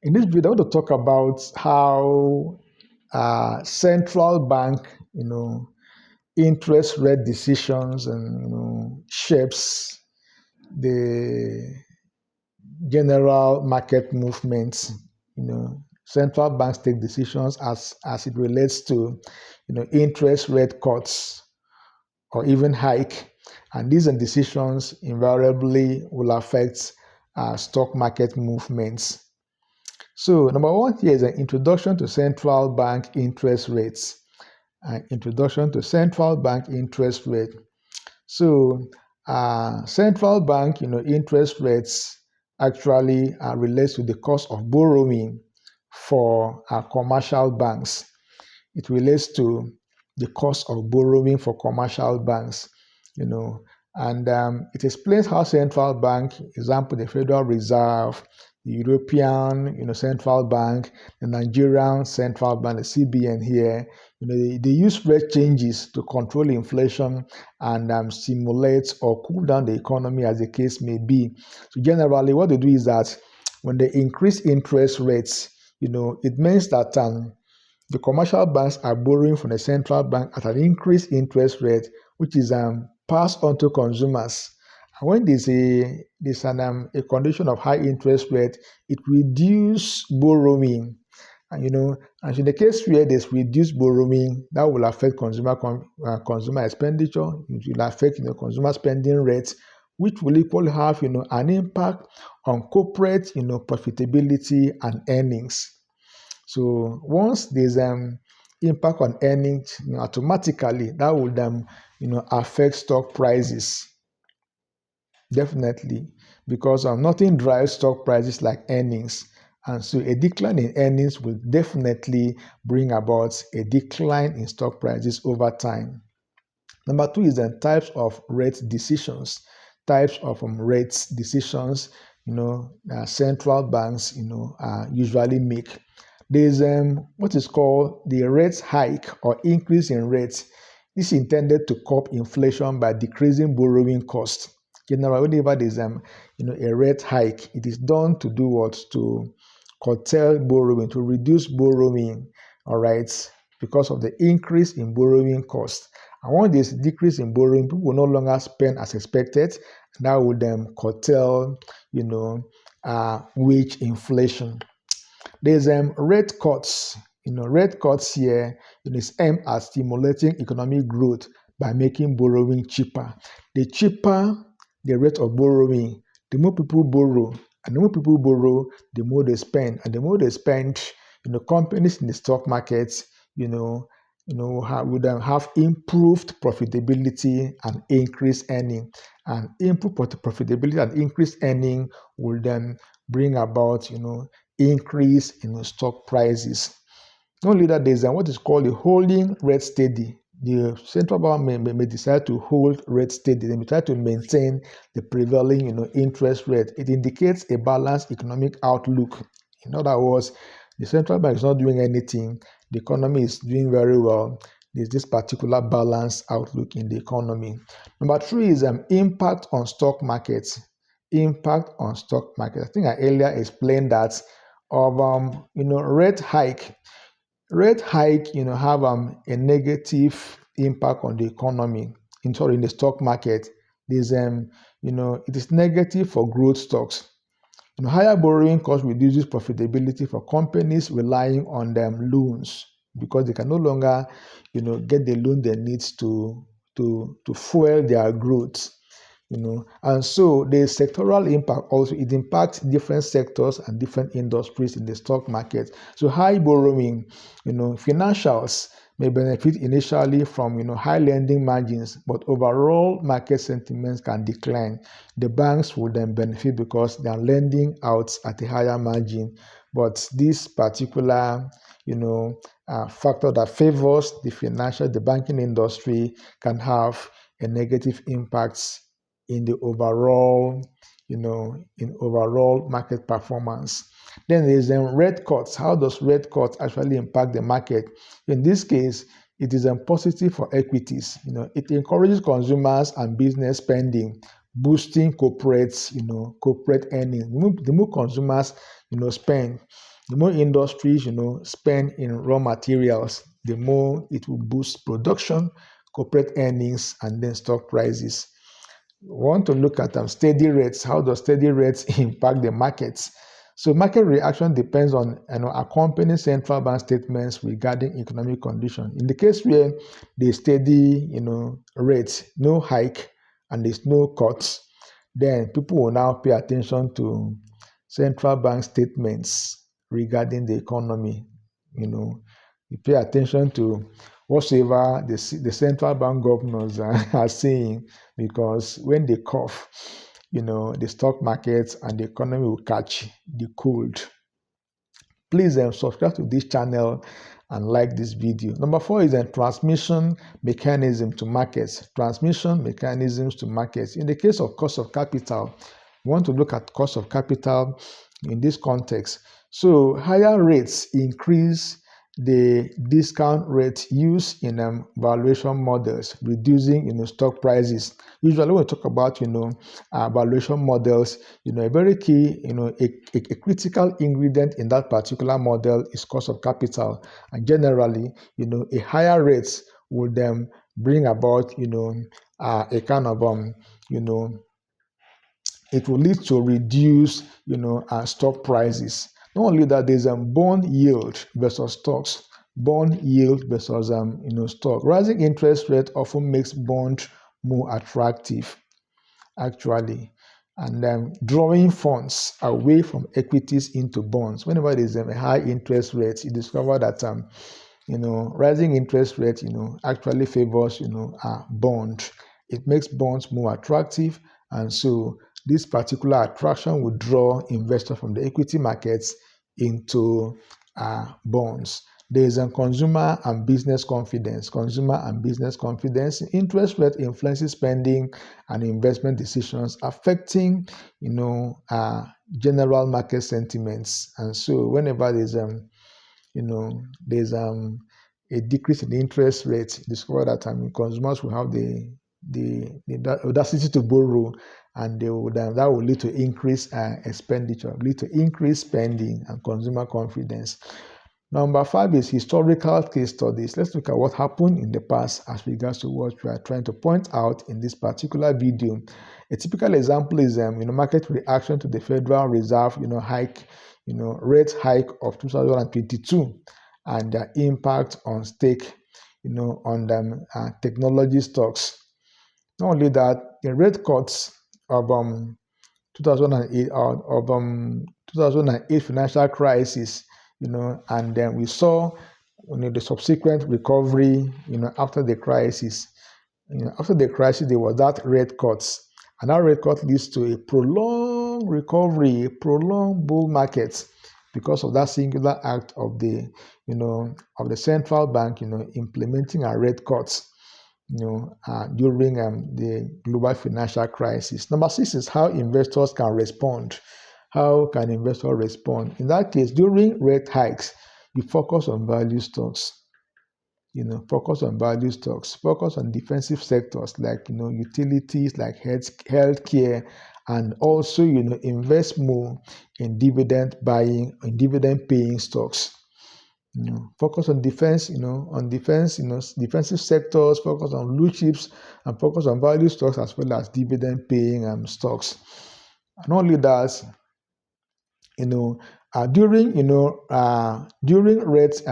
In this video, I want to talk about how central bank, interest rate decisions and shapes the general market movements. Central banks take decisions as it relates to, interest rate cuts or even hike, and these decisions invariably will affect stock market movements. So, number one here is an introduction to central bank interest rates. Introduction to central bank interest rate. So, central bank, interest rates actually relates to the cost of borrowing for commercial banks. It relates to the cost of borrowing for commercial banks, and it explains how central bank, example, the Federal Reserve, the European, central bank, the Nigerian central bank, the CBN here, they use rate changes to control inflation and stimulate or cool down the economy as the case may be. So generally, what they do is that when they increase interest rates, it means that the commercial banks are borrowing from the central bank at an increased interest rate, which is passed on to consumers. And when there's a condition of high interest rate, it reduces borrowing. And in the case where there's reduced borrowing, that will affect consumer expenditure. It will affect consumer spending rates, which will equally have an impact on corporate profitability and earnings. So once there's impact on earnings, automatically that would affect stock prices. Definitely, because nothing drives stock prices like earnings. And so a decline in earnings will definitely bring about a decline in stock prices over time. Number two is the types of rate decisions. Types of rate decisions, central banks, usually make. There's what is called the rate hike or increase in rates. This is intended to curb inflation by decreasing borrowing costs. Generally, whenever there's a rate hike, it is done to do what? To curtail borrowing, to reduce borrowing, all right, because of the increase in borrowing costs. And when there's a decrease in borrowing, people will no longer spend as expected, and that would curtail, wage inflation. There's rate cuts. Rate cuts here is aimed at stimulating economic growth by making borrowing cheaper. The cheaper the rate of borrowing, the more people borrow, and the more people borrow, the more they spend, and the more they spend, companies in the stock markets, would have improved profitability and increased earning, and improved profitability and increased earning will then bring about, increase in stock prices. Not only that, there's what is called the holding rate steady. The central bank may decide to hold rate steady. They may try to maintain the prevailing, interest rate. It indicates a balanced economic outlook. In other words, the central bank is not doing anything. The economy is doing very well. There's this particular balanced outlook in the economy. Number three is impact on stock markets. Impact on stock market. I think I earlier explained that of rate hike. Rate hike, have a negative impact on the economy. In the stock market, there's it is negative for growth stocks. Higher borrowing cost reduces profitability for companies relying on them loans because they can no longer, get the loan they need to fuel their growth. And so the sectoral impact also, it impacts different sectors and different industries in the stock market. So high borrowing, financials may benefit initially from high lending margins, but overall market sentiments can decline. The banks will then benefit because they are lending out at a higher margin, but this particular factor that favors the banking industry can have a negative impact in the overall, in overall market performance. Then there's rate cuts. How does rate cuts actually impact the market? In this case, it is positive for equities. It encourages consumers and business spending, boosting corporates, corporate earnings. The more consumers, spend, the more industries, spend in raw materials, the more it will boost production, corporate earnings, and then stock prices. We want to look at steady rates. How does steady rates impact the markets? So market reaction depends on accompanying central bank statements regarding economic condition. In the case where the steady rates, no hike and there's no cuts, then people will now pay attention to central bank statements regarding the economy. You pay attention to whatsoever the central bank governors are saying, because when they cough, the stock markets and the economy will catch the cold. Please subscribe to this channel and like this video. Number 4 is transmission mechanism to markets. Transmission mechanisms to markets. In the case of cost of capital, we want to look at cost of capital in this context. So higher rates increase the discount rate used in valuation models, reducing stock prices. Usually when we talk about valuation models, a very key, a critical ingredient in that particular model is cost of capital, and generally a higher rate would bring about a kind of it will lead to reduce stock prices. Not only that, there's bond yield versus stocks, bond yield versus stock. Rising interest rate often makes bond more attractive, actually, and drawing funds away from equities into bonds. Whenever there's a high interest rate, you discover that rising interest rate actually favors bond. It makes bonds more attractive, and so this particular attraction will draw investors from the equity markets into bonds. There is a consumer and business confidence. Consumer and business confidence. Interest rate influences spending and investment decisions, affecting general market sentiments. And so whenever there's a decrease in the interest rate, discover that consumers will have the audacity to borrow, and that will lead to increased expenditure, lead to increased spending and consumer confidence. Number 5 is historical case studies. Let's look at what happened in the past as regards to what we are trying to point out in this particular video. A typical example is market reaction to the Federal Reserve rate hike of 2022 and their impact on on technology stocks. Not only that, the rate cuts of 2008 financial crisis, and then we saw the subsequent recovery, after the crisis. After the crisis, there was that rate cuts, and that rate cut leads to a prolonged recovery, a prolonged bull market, because of that singular act of the central bank, implementing a rate cuts, during the global financial crisis. Number 6 is how investors can respond. How can investors respond? In that case, during rate hikes, you focus on value stocks. Focus on value stocks. Focus on defensive sectors like utilities, like healthcare, and also invest more in dividend buying, in dividend paying stocks. Focus on defense, defensive sectors, focus on blue chips, and focus on value stocks as well as dividend paying stocks. And not only that, during rate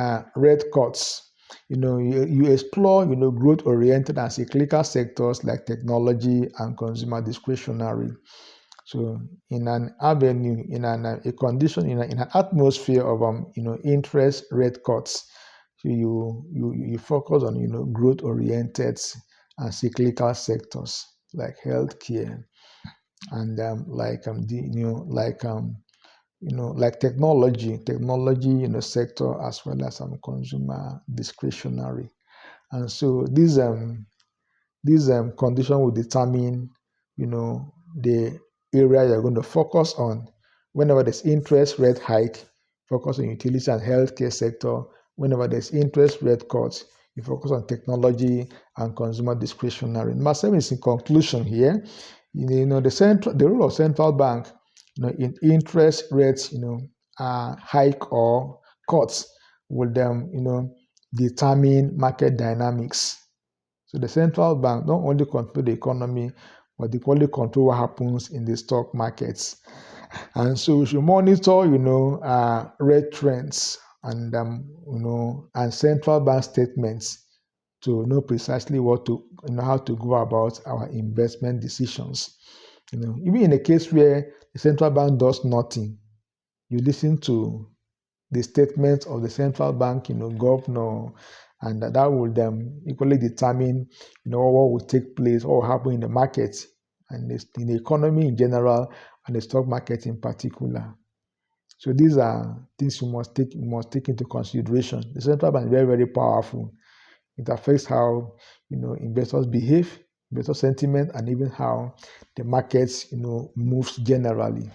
cuts, you explore growth oriented and cyclical sectors like technology and consumer discretionary. So in an avenue, in a condition, in an atmosphere of interest rate cuts, so you focus on growth oriented and cyclical sectors like healthcare and like technology sector, as well as consumer discretionary. And so this condition will determine the area you're going to focus on. Whenever there's interest rate hike, focus on utility and healthcare sector. Whenever there's interest rate cuts, you focus on technology and consumer discretionary. Number 7 is in conclusion here. The role of central bank, in interest rates, hike or cuts will them, determine market dynamics. So the central bank not only control the economy, but they only control what happens in the stock markets. And so we should monitor, rate trends and and central bank statements to know precisely how to go about our investment decisions. Even in a case where the central bank does nothing, you listen to the statements of the central bank, governor, and that will equally determine, what will take place, what will happen in the market, and in the economy in general, and the stock market in particular. So these are things you must take into consideration. The central bank is very, very powerful. It affects how investors behave, investor sentiment, and even how the markets moves generally.